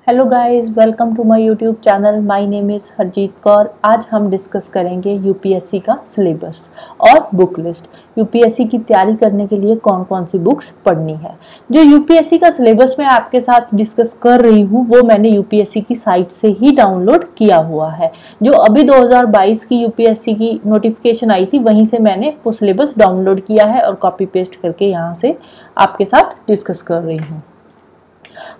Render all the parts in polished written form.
Hello guys, welcome to my YouTube channel. My name is Harjeet Kaur. आज हम discuss करेंगे UPSC का सिलेबस और बुक लिस्ट। यूपीएससी की तैयारी करने के लिए कौन कौन सी बुक्स पढ़नी है। जो यूपीएससी का सिलेबस मैं आपके साथ डिस्कस कर रही हूँ वो मैंने यूपीएससी की साइट से ही डाउनलोड किया हुआ है। जो अभी 2022 की यूपीएससी की नोटिफिकेशन आई थी वहीं से मैंने वो सिलेबस डाउनलोड किया है और कॉपी पेस्ट करके यहाँ से आपके साथ डिस्कस कर रही हूँ।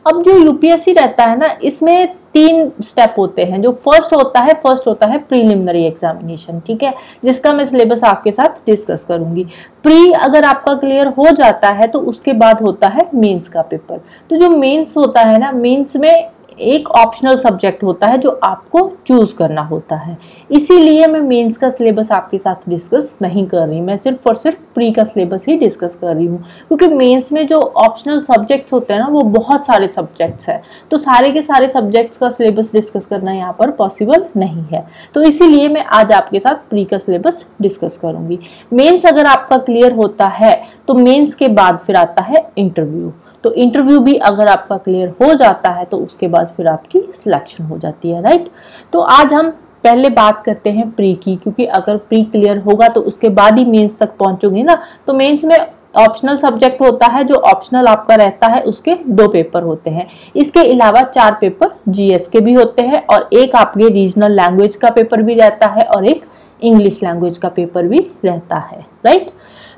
अब जो यूपीएससी रहता है ना, इसमें 3 स्टेप होते हैं। जो फर्स्ट होता है प्रीलिमिनरी एग्जामिनेशन, ठीक है, जिसका मैं सिलेबस आपके साथ डिस्कस करूंगी। प्री अगर आपका क्लियर हो जाता है तो उसके बाद होता है मेंस का पेपर। तो जो मेंस होता है ना, मेंस में एक ऑप्शनल सब्जेक्ट होता है जो आपको चूज करना होता है। इसीलिए मैं मेंस का सिलेबस आपके साथ डिस्कस नहीं कर रही, मैं सिर्फ और सिर्फ प्री का सिलेबस ही डिस्कस कर रही हूँ। क्योंकि मेंस में जो ऑप्शनल सब्जेक्ट्स होते हैं ना, वो बहुत सारे सब्जेक्ट्स हैं, तो सारे के सारे सब्जेक्ट्स का सिलेबस डिस्कस करना यहाँ पर पॉसिबल नहीं है। तो इसीलिए मैं आज आपके साथ प्री का सिलेबस डिस्कस करूंगी। मेंस अगर आपका क्लियर होता है तो मेंस के बाद फिर आता है इंटरव्यू। तो इंटरव्यू भी अगर आपका क्लियर हो जाता है तो उसके बाद फिर आपकी सिलेक्शन हो जाती है, राइट। तो आज हम पहले बात करते हैं प्री की, क्योंकि अगर प्री क्लियर होगा तो उसके बाद ही मेंस तक पहुंचोगे ना। तो मेंस में ऑप्शनल सब्जेक्ट होता है, जो ऑप्शनल आपका रहता है उसके 2 पेपर होते हैं। इसके अलावा 4 पेपर जीएस के भी होते हैं और एक आपके रीजनल लैंग्वेज का पेपर भी रहता है और एक इंग्लिश लैंग्वेज का पेपर भी रहता है, राइट।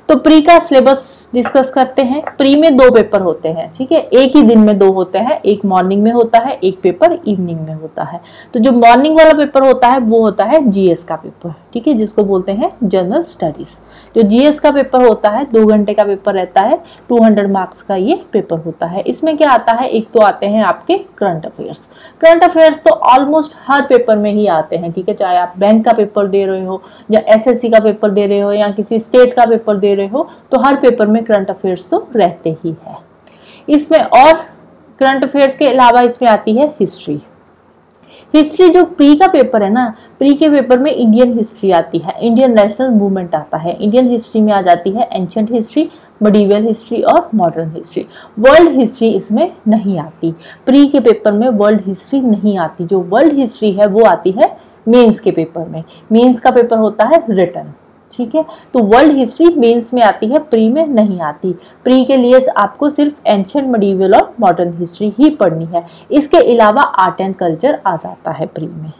तो प्री का सिलेबस डिस्कस करते हैं। प्री में 2 पेपर होते हैं, ठीक है, एक ही दिन में 2 होते हैं। एक मॉर्निंग में होता है, एक पेपर इवनिंग में होता है। तो जो मॉर्निंग वाला पेपर होता है वो होता है जीएस का पेपर, ठीक है, जिसको बोलते हैं जनरल स्टडीज। जो जीएस का पेपर होता है 2 घंटे का पेपर रहता है, 200 मार्क्स का ये पेपर होता है। इसमें क्या आता है, एक तो आते हैं आपके करंट अफेयर्स। करंट अफेयर्स तो ऑलमोस्ट हर पेपर में ही आते हैं, ठीक है, चाहे आप बैंक का पेपर दे रहे हो या एसएससी का पेपर दे रहे हो या किसी स्टेट का पेपर दे रहे हो, तो हर पेपर में करंट अफेयर्स तो रहते ही है। इसमें और करंट अफेयर्स के अलावा इसमें आती है हिस्ट्री। हिस्ट्री जो प्री का पेपर है ना, प्री के पेपर में इंडियन हिस्ट्री आती है, इंडियन नेशनल मूवमेंट आता है। इंडियन हिस्ट्री में आ जाती है एंशिएंट हिस्ट्री, मिडिवल हिस्ट्री और मॉडर्न हिस्ट्री। वर्ल्ड हिस्ट्री इसमें नहीं आती। प्री के पेपर में वर्ल्ड हिस्ट्री नहीं आती। जो वर्ल्ड हिस्ट्री है वो आती है मेंस के पेपर में। मेंस का पेपर होता है रिटन, ठीक है। तो वर्ल्ड हिस्ट्री मेंस में आती है, प्री में नहीं आती। प्री के लिए आपको सिर्फ एंशिएंट, मिडिवल और मॉडर्न हिस्ट्री ही पढ़नी है। इसके अलावा आर्ट एंड कल्चर आ जाता है प्री में।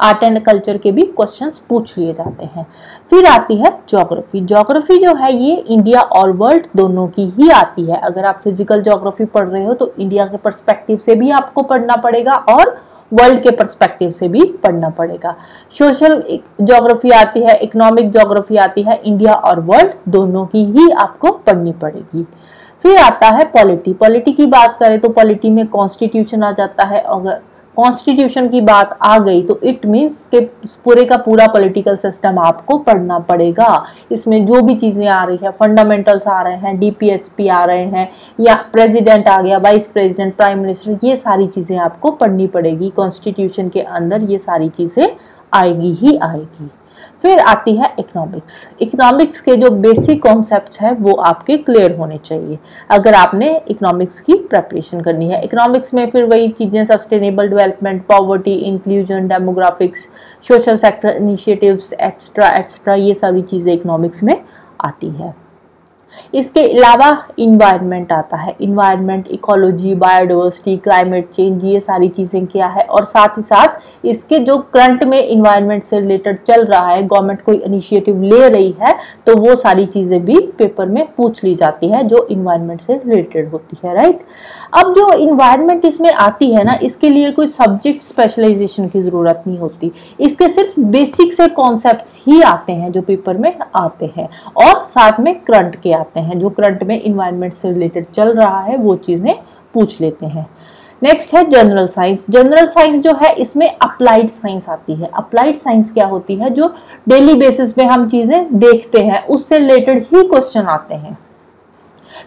आर्ट एंड कल्चर के भी क्वेश्चंस पूछ लिए जाते हैं। फिर आती है ज्योग्राफी। ज्योग्राफी जो है ये इंडिया और वर्ल्ड दोनों की ही आती है। अगर आप फिजिकल ज्योग्राफी पढ़ रहे हो तो इंडिया के पर्सपेक्टिव से भी आपको पढ़ना पड़ेगा और वर्ल्ड के पर्सपेक्टिव से भी पढ़ना पड़ेगा। सोशल ज्योग्राफी आती है, इकोनॉमिक ज्योग्राफी आती है, इंडिया और वर्ल्ड दोनों की ही आपको पढ़नी पड़ेगी। फिर आता है पॉलिटी। पॉलिटी की बात करें तो पॉलिटी में कॉन्स्टिट्यूशन आ जाता है। अगर कॉन्स्टिट्यूशन की बात आ गई तो इट मीन्स के पूरे का पूरा पॉलिटिकल सिस्टम आपको पढ़ना पड़ेगा। इसमें जो भी चीजें आ रही है, फंडामेंटल्स आ रहे हैं, डीपीएसपी आ रहे हैं, या प्रेसिडेंट आ गया, वाइस प्रेसिडेंट, प्राइम मिनिस्टर, ये सारी चीजें आपको पढ़नी पड़ेगी। कॉन्स्टिट्यूशन के अंदर ये सारी चीजें आएगी ही आएगी। फिर आती है इकोनॉमिक्स। इकोनॉमिक्स के जो बेसिक कॉन्सेप्ट्स हैं वो आपके क्लियर होने चाहिए अगर आपने इकोनॉमिक्स की प्रिपरेशन करनी है। इकोनॉमिक्स में फिर वही चीज़ें, sustainable development, poverty, inclusion, demographics, social sector initiatives, extra, ये सारी चीज़ें इकोनॉमिक्स में आती है। इसके अलावा इन्वायरमेंट आता है। Environment, ecology, biodiversity, climate change, ये सारी चीज़ें क्या है। और साथ ही साथ इसके जो करंट में इन्वायरमेंट से रिलेटेड चल रहा है, गवर्नमेंट कोई इनिशिएटिव ले रही है, तो वो सारी चीज़ें भी पेपर में पूछ ली जाती है जो इन्वायरमेंट से रिलेटेड होती है, राइट। अब जो इन्वायरमेंट इसमें आती है ना, इसके लिए कोई सब्जेक्ट स्पेशलाइजेशन की ज़रूरत नहीं होती। इसके सिर्फ बेसिक से कॉन्सेप्ट्स ही आते हैं जो पेपर में आते हैं, और साथ में करंट के आते हैं। जो करंट में इन्वायरमेंट से रिलेटेड चल रहा है वो चीजें पूछ लेते हैं। नेक्स्ट है जनरल साइंस। जनरल साइंस जो है इसमें अप्लाइड साइंस आती है। अप्लाइड साइंस क्या होती है, जो डेली बेसिस पे हम चीजें देखते हैं उससे रिलेटेड ही क्वेश्चन आते हैं।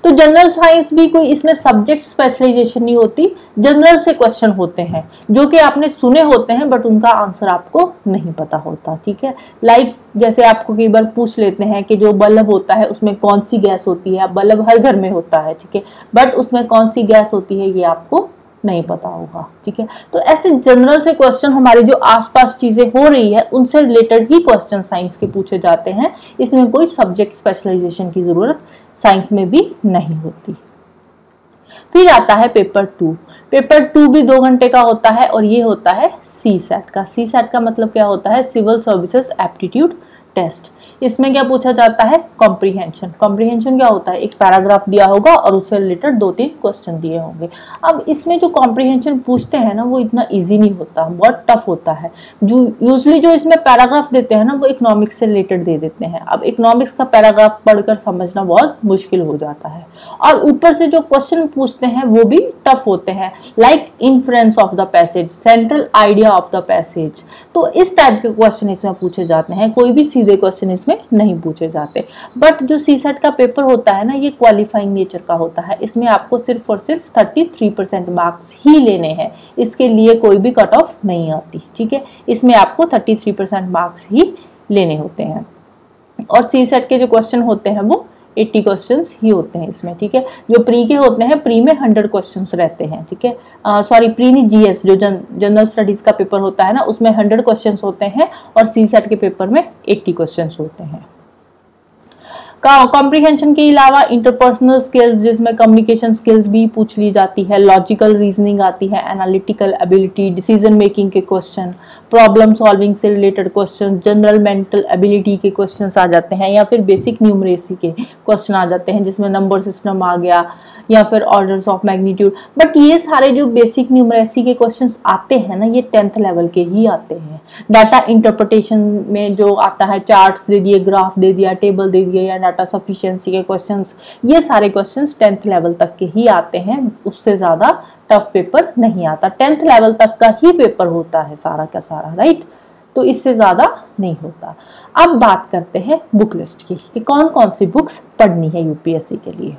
तो जनरल साइंस भी कोई इसमें सब्जेक्ट स्पेशलाइजेशन नहीं होती, जनरल से क्वेश्चन होते हैं जो कि आपने सुने होते हैं बट उनका आंसर आपको नहीं पता होता, ठीक है। लाइक जैसे आपको कई बार पूछ लेते हैं कि जो बल्ब होता है उसमें कौन सी गैस होती है। बल्ब हर घर में होता है, ठीक है, बट उसमें कौन सी गैस होती है ये आपको नहीं पता होगा, ठीक है। तो ऐसे जनरल से क्वेश्चन हमारे जो आसपास चीजें हो रही है उनसे रिलेटेड ही क्वेश्चन साइंस के पूछे जाते हैं। इसमें कोई सब्जेक्ट स्पेशलाइजेशन की जरूरत साइंस में भी नहीं होती। फिर आता है पेपर 2। पेपर 2 भी 2 घंटे का होता है और ये होता है सीसैट का। सीसैट का मतलब क्या होता है? Civil services aptitude test. इसमें क्या पूछा जाता है? कॉम्प्रीहेंशन। कॉम्प्रीहेंशन क्या होता है? एक पैराग्राफ दिया होगा और उससे रिलेटेड 2-3 क्वेश्चन दिए होंगे। अब इसमें जो कॉम्प्रीहेंशन पूछते हैं ना वो इतना इजी नहीं होता, बहुत टफ होता है। जो यूजली जो इसमें पैराग्राफ देते हैं ना वो इकोनॉमिक्स से रिलेटेड दे देते हैं। अब इकोनॉमिक्स का पैराग्राफ पढ़कर समझना बहुत मुश्किल हो जाता है और ऊपर से जो क्वेश्चन पूछते हैं वो भी टफ होते हैं, like inference of the passage, central idea of the passage. तो इस टाइप के क्वेश्चन इसमें पूछे जाते हैं, कोई भी सीधे क्वेश्चन इसमें नहीं पूछे जाते। बट जो सीसेट का पेपर होता है ना ये क्वालिफाइंग नेचर का होता है। इसमें आपको सिर्फ और सिर्फ 33% मार्क्स ही लेने हैं, इसके लिए कोई भी कट ऑफ नहीं आती, ठीक है। इसमें आपको 33% मार्क्स ही लेने होते हैं और सीसेट के जो क्वेश्चन होते हैं वो 80 क्वेश्चंस ही होते हैं इसमें, ठीक है। जो प्री के होते हैं, प्री में 100 क्वेश्चंस रहते हैं, ठीक है। सॉरी, प्री नहीं, जीएस जो जनरल स्टडीज का पेपर होता है ना उसमें 100 क्वेश्चंस होते हैं और सीसेट के पेपर में 80 क्वेश्चंस होते हैं। कॉम्प्रीहेंशन के अलावा इंटरपर्सनल स्किल्स जिसमें कम्युनिकेशन स्किल्स भी पूछ ली जाती है, लॉजिकल रीजनिंग आती है, एनालिटिकल एबिलिटी, डिसीजन मेकिंग के क्वेश्चन, प्रॉब्लम सॉल्विंग से related question, general mental ability के क्वेश्चंस आ जाते हैं या फिर बेसिक न्यूमरेसी के क्वेश्चन आ जाते हैं जिसमें नंबर सिस्टम आ गया या फिर ऑर्डर्स ऑफ मैग्नीट्यूड। बट ये सारे जो बेसिक न्यूमरेसी के क्वेश्चंस आते हैं ना ये 10th लेवल के ही आते हैं। डाटा इंटरप्रिटेशन में जो आता है, चार्ट्स दे दिए, ग्राफ दे दिया, टेबल दे दिया या डाटा सफिशिएंसी के क्वेश्चंस, ये सारे क्वेश्चंस 10th लेवल तक के ही आते हैं, उससे ज्यादा टफ पेपर नहीं आता। 10th लेवल तक का ही पेपर होता है सारा का सारा, राइट। तो इससे ज्यादा नहीं होता। अब बात करते हैं बुक लिस्ट की कि कौन कौन सी बुक्स पढ़नी है यूपीएससी के लिए।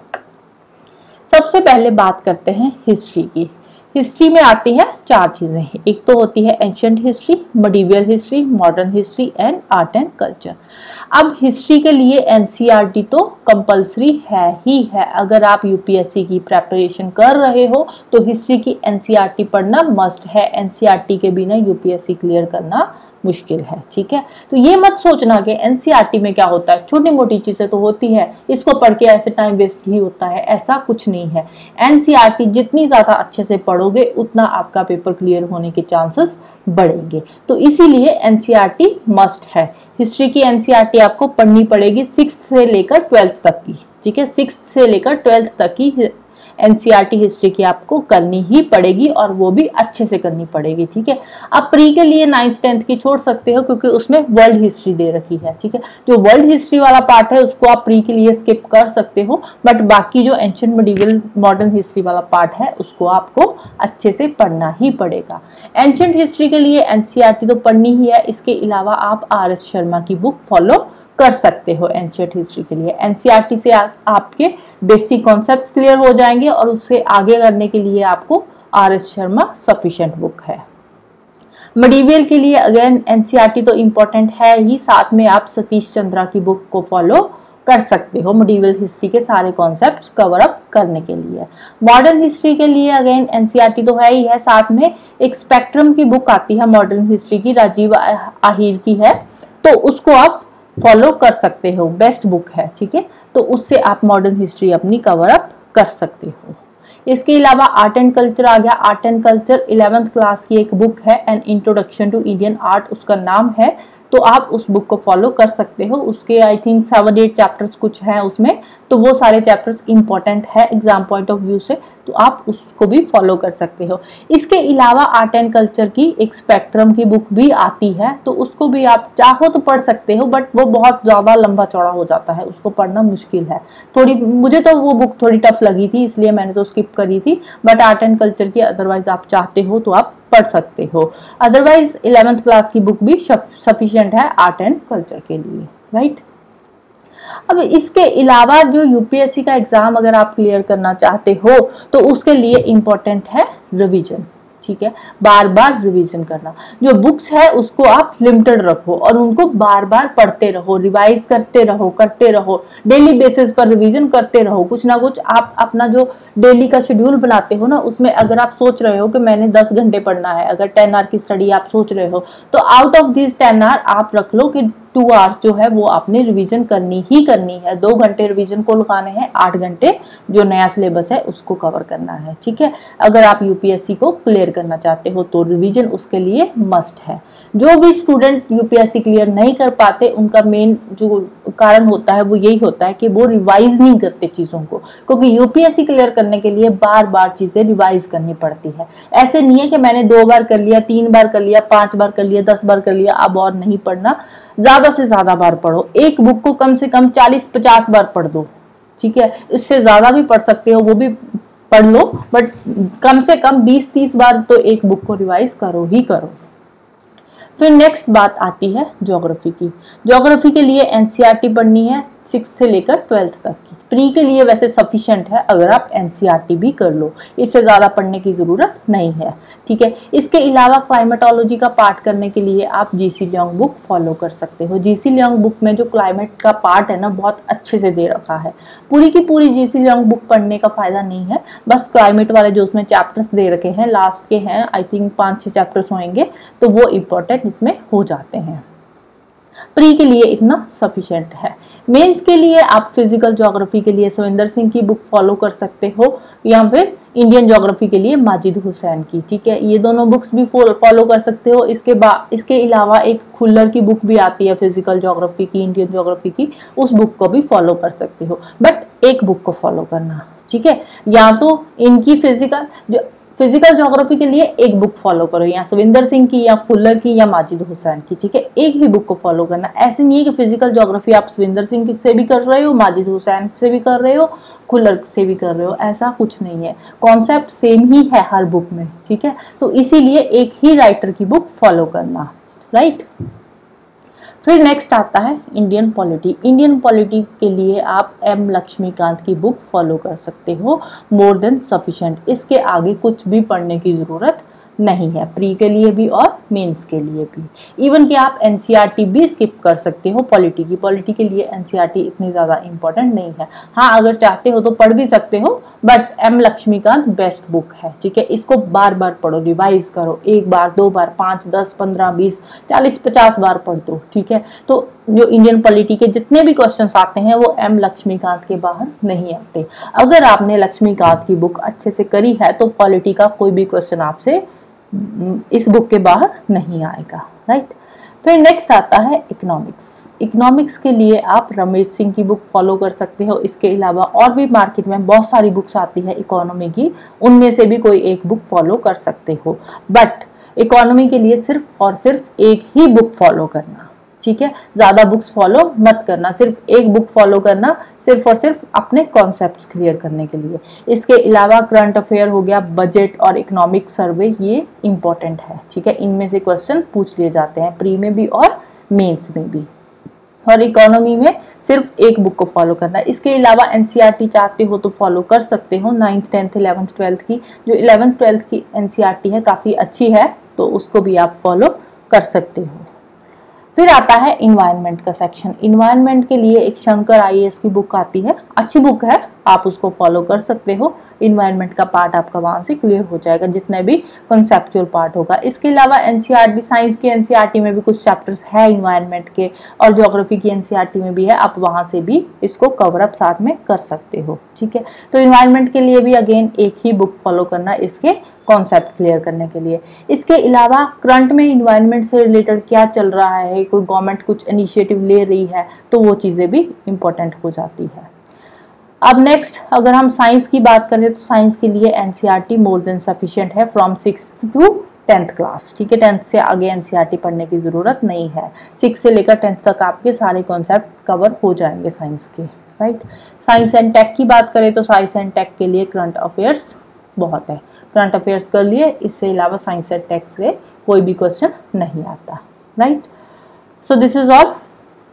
सबसे पहले बात करते हैं हिस्ट्री की। हिस्ट्री में आती है 4 चीजें, एक तो होती है ancient history, medieval history, modern history and art and culture. अब हिस्ट्री के लिए एनसीईआरटी तो कंपलसरी है ही है। अगर आप यूपीएससी की प्रेपरेशन कर रहे हो तो हिस्ट्री की एनसीईआरटी पढ़ना मस्ट है। एनसीईआरटी के बिना यूपीएससी क्लियर करना मुश्किल है, ठीक है। तो ये मत सोचना कि एनसीईआरटी में क्या होता है, छोटी मोटी चीजें तो होती है, इसको पढ़ के ऐसे टाइम वेस्ट ही होता है, ऐसा कुछ नहीं है। एनसीईआरटी जितनी ज्यादा अच्छे से पढ़ोगे उतना आपका पेपर क्लियर होने के चांसेस बढ़ेंगे। तो इसीलिए एनसीईआरटी मस्ट है। हिस्ट्री की एनसीईआरटी आपको पढ़नी पड़ेगी 6 से लेकर 12th तक की, ठीक है। 6 से लेकर 12th तक की एनसीईआरटी हिस्ट्री की आपको करनी ही पड़ेगी और वो भी अच्छे से करनी पड़ेगी, ठीक है। अब प्री के लिए 9th 10th की छोड़ सकते हो क्योंकि उसमें वर्ल्ड हिस्ट्री दे रखी है, ठीक है। जो वर्ल्ड हिस्ट्री वाला पार्ट है उसको आप प्री के लिए स्किप कर सकते हो, बट बाकी जो एंशिएंट, मिडिवल, मॉडर्न हिस्ट्री वाला पार्ट है उसको आपको अच्छे से पढ़ना ही पड़ेगा। एंशिएंट हिस्ट्री के लिए एनसीईआरटी तो पढ़नी ही है, इसके अलावा आप आर.एस. शर्मा की बुक फॉलो कर सकते हो एंशिएंट हिस्ट्री के लिए। एनसीईआरटी से आपके बेसिक कॉन्सेप्ट्स क्लियर हो जाएंगे और उससे आगे करने के लिए आपको आर.एस. शर्मा सफिशिएंट बुक है। मिडिवल के लिए अगेन एनसीईआरटी तो इम्पोर्टेंट है ही, साथ में आप सतीश चंद्रा की बुक को फॉलो कर सकते हो मिडिवल हिस्ट्री के सारे कॉन्सेप्ट्स कवर अप करने के लिए। मॉडर्न हिस्ट्री के लिए अगेन एनसीईआरटी तो है ही है, साथ में एक स्पेक्ट्रम की बुक आती है मॉडर्न हिस्ट्री की, राजीव आहिर की है, तो उसको आप फॉलो कर सकते हो, बेस्ट बुक है, ठीक है। तो उससे आप मॉडर्न हिस्ट्री अपनी कवर अप कर सकते हो। इसके अलावा आर्ट एंड कल्चर आ गया। Art and culture 11th class की एक बुक है, an introduction to Indian art उसका नाम है, तो आप उस बुक को फॉलो कर सकते हो। उसके आई थिंक 7-8 चैप्टर्स कुछ हैं उसमें, तो वो सारे चैप्टर्स इंपॉर्टेंट है एग्जाम पॉइंट ऑफ व्यू से, तो आप उसको भी फॉलो कर सकते हो। इसके अलावा आर्ट एंड कल्चर की एक स्पेक्ट्रम की बुक भी आती है, तो उसको भी आप चाहो तो पढ़ सकते हो, बट वो बहुत ज़्यादा लंबा चौड़ा हो जाता है, उसको पढ़ना मुश्किल है थोड़ी। मुझे तो वो बुक थोड़ी टफ लगी थी इसलिए मैंने तो स्किप करी थी, बट आर्ट एंड कल्चर की अदरवाइज आप चाहते हो तो आप पढ़ सकते हो। अदरवाइज 11th क्लास की बुक भी सफिशिएंट है आर्ट एंड कल्चर के लिए, राइट। अब इसके अलावा जो यूपीएससी का एग्जाम अगर आप क्लियर करना चाहते हो तो उसके लिए इम्पोर्टेंट है रिवीजन, ठीक है, बार बार रिवीजन करना। जो बुक्स है उसको आप लिमिटेड रखो और उनको बार बार पढ़ते रहो, रिवाइज करते रहो, डेली बेसिस पर रिवीजन करते रहो। कुछ ना कुछ आप अपना जो डेली का शेड्यूल बनाते हो ना, उसमें अगर आप सोच रहे हो कि मैंने 10 घंटे पढ़ना है, अगर 10 आवर की स्टडी आप सोच रहे हो, तो आउट ऑफ दिस 10 आवर आप रख लो कि 2 आवर्स जो है वो आपने रिवीजन करनी ही करनी है। 2 घंटे रिवीजन को लगाने हैं, 8 घंटे जो नया सिलेबस है उसको कवर करना है, ठीक है। अगर आप यूपीएससी को क्लियर करना चाहते हो तो रिवीजन उसके लिए मस्ट है। जो भी स्टूडेंट यूपीएससी क्लियर नहीं कर पाते, उनका मेन जो कारण होता है वो यही होता है कि वो रिवाइज नहीं करते चीजों को, क्योंकि यूपीएससी क्लियर करने के लिए बार बार चीजें रिवाइज करनी पड़ती है। ऐसे नहीं है कि मैंने 2 बार कर लिया, 3 बार कर लिया, 5 बार कर लिया, 10 बार कर लिया, अब और नहीं पढ़ना। ज्यादा से ज्यादा बार पढ़ो, एक बुक को कम से कम 40-50 बार पढ़ दो, ठीक है। इससे ज्यादा भी पढ़ सकते हो, वो भी पढ़ लो, बट कम से कम 20-30 बार तो एक बुक को रिवाइज करो ही करो। फिर नेक्स्ट बात आती है ज्योग्राफी की। ज्योग्राफी के लिए एनसीईआरटी पढ़नी है 6 से लेकर 12th तक की। प्री के लिए वैसे सफिशिएंट है अगर आप एनसीईआरटी भी कर लो, इससे ज़्यादा पढ़ने की ज़रूरत नहीं है, ठीक है। इसके अलावा क्लाइमेटोलॉजी का पार्ट करने के लिए आप जीसी लियोंग बुक फॉलो कर सकते हो। जीसी लियोंग बुक में जो क्लाइमेट का पार्ट है ना, बहुत अच्छे से दे रखा है। पूरी की पूरी जीसी लियोंग बुक पढ़ने का फायदा नहीं है, बस क्लाइमेट वाले जो उसमें चैप्टर्स दे रखे हैं, लास्ट के हैं आई थिंक 5-6 चैप्टर्स होंगे, तो वो इम्पोर्टेंट इसमें हो जाते हैं। प्री के लिए इतना सफिशिएंट है। मेंस के लिए आप फिजिकल ज्योग्राफी के लिए सविंदर सिंह की बुक फॉलो कर सकते हो, या फिर इंडियन ज्योग्राफी के लिए माजिद हुसैन की, ठीक है। ये दोनों बुक्स भी फॉलो कर सकते हो। इसके अलावा एक खुल्लर की बुक भी आती है फिजिकल ज्योग्राफी की, इंडियन ज्योग्राफी की, उस बुक को भी फॉलो कर सकते हो, बट एक बुक को फॉलो करना, ठीक है। या तो इनकी फिजिकल ज्योग्राफी के लिए एक बुक फॉलो करो, या सविंदर सिंह की, या खुल्लर की, या माजिद हुसैन की, ठीक है। एक ही बुक को फॉलो करना। ऐसे नहीं है कि फिजिकल ज्योग्राफी आप सविंदर सिंह से भी कर रहे हो, माजिद हुसैन से भी कर रहे हो, खुल्लर से भी कर रहे हो, ऐसा कुछ नहीं है। कॉन्सेप्ट सेम ही है हर बुक में, ठीक है। तो इसीलिए एक ही राइटर की बुक फॉलो करना, राइट। फिर नेक्स्ट आता है इंडियन पॉलिटी। इंडियन पॉलिटी के लिए आप एम लक्ष्मीकांत की बुक फॉलो कर सकते हो, मोर देन सफिशिएंट। इसके आगे कुछ भी पढ़ने की जरूरत नहीं है, प्री के लिए भी और मेंस के लिए भी। इवन कि आप एनसीईआरटी भी स्किप कर सकते हो पॉलिटी के लिए एनसीईआरटी इतनी ज़्यादा इंपॉर्टेंट नहीं है। हाँ, अगर चाहते हो तो पढ़ भी सकते हो, but M Laxmikanth best book है, ठीक है। इसको बार बार पढ़ो, रिवाइज करो, 1 बार 2 बार 5 10 15 20 40 50 बार पढ़ दो, ठीक है। तो जो इंडियन पॉलिटी के जितने भी क्वेश्चंस आते हैं वो एम लक्ष्मीकांत के बाहर नहीं आते। अगर आपने लक्ष्मीकांत की बुक अच्छे से करी है तो पॉलिटी का कोई भी क्वेश्चन आपसे इस बुक के बाहर नहीं आएगा, राइट। फिर नेक्स्ट आता है इकोनॉमिक्स। इकोनॉमिक्स के लिए आप रमेश सिंह की बुक फॉलो कर सकते हो। इसके अलावा और भी मार्केट में बहुत सारी बुक्स आती है इकोनॉमी की, उनमें से भी कोई एक बुक फॉलो कर सकते हो, बट इकोनॉमी के लिए सिर्फ और सिर्फ एक ही बुक फॉलो करना, ठीक है। ज्यादा बुक्स फॉलो मत करना, सिर्फ एक बुक फॉलो करना, सिर्फ और सिर्फ अपने कॉन्सेप्ट्स क्लियर करने के लिए। इसके अलावा करंट अफेयर हो गया, बजट और इकोनॉमिक सर्वे, ये इंपॉर्टेंट है, ठीक है। इनमें से क्वेश्चन पूछ लिए जाते हैं प्री में भी और मेंस में भी। और इकोनॉमी में सिर्फ एक बुक को फॉलो करना है। इसके अलावा एनसीईआरटी चाहते हो तो फॉलो कर सकते हो, 9th 10th 11th 12th की। जो 11th 12th की एनसीईआरटी है काफ़ी अच्छी है, तो उसको भी आप फॉलो कर सकते हो। फिर आता है इन्वायरमेंट का सेक्शन। इन्वायरमेंट के लिए एक शंकर आईएएस की बुक आती है, अच्छी बुक है, आप उसको फॉलो कर सकते हो। इन्वायरमेंट का पार्ट आपका वहां से क्लियर हो जाएगा, जितने भी कंसेप्चुअल पार्ट होगा। इसके अलावा एनसीईआरटी साइंस की एनसीईआरटी में भी कुछ चैप्टर्स है इन्वायरमेंट के, और ज्योग्राफी की एनसीईआरटी में भी है, आप वहां से भी इसको कवर अप साथ में कर सकते हो, ठीक है। तो इन्वायरमेंट के लिए भी अगेन एक ही बुक फॉलो करना इसके कॉन्सेप्ट क्लियर करने के लिए। इसके अलावा करंट में इन्वायरमेंट से रिलेटेड क्या चल रहा है, कोई गवर्नमेंट कुछ इनिशिएटिव ले रही है, तो वो चीज़ें भी इंपॉर्टेंट हो जाती है। अब नेक्स्ट अगर हम साइंस की बात करें तो साइंस के लिए एनसीईआरटी मोर देन सफिशिएंट है from 6th to 10th class, ठीक है। 10th से आगे एनसीईआरटी पढ़ने की ज़रूरत नहीं है। 6 से लेकर 10th तक आपके सारे कॉन्सेप्ट कवर हो जाएंगे साइंस के, राइट। साइंस एंड टेक की बात करें तो साइंस एंड टेक के लिए करंट अफेयर्स बहुत है, करंट अफेयर्स कर लिए, इससे अलावा साइंस एंड टेक से कोई भी क्वेश्चन नहीं आता, right. So this is all.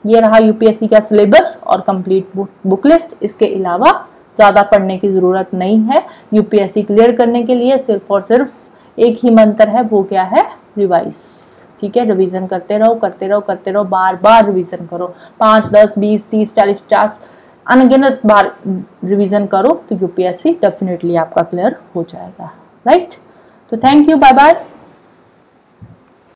ये रहा यूपीएससी का सिलेबस और कंप्लीट बुक लिस्ट। इसके अलावा ज़्यादा पढ़ने की ज़रूरत नहीं है। यूपीएससी क्लियर करने के लिए सिर्फ और सिर्फ एक ही मंत्र है, वो क्या है, रिवाइज। ठीक है, रिवीजन करते रहो करते रहो करते रहो, बार बार रिवीजन करो, 5 10 20 30 40 50 अनगिनत बार रिवीजन करो, तो यूपीएससी डेफिनेटली आपका क्लियर हो जाएगा। राइट, तो थैंक यू, बाय बाय।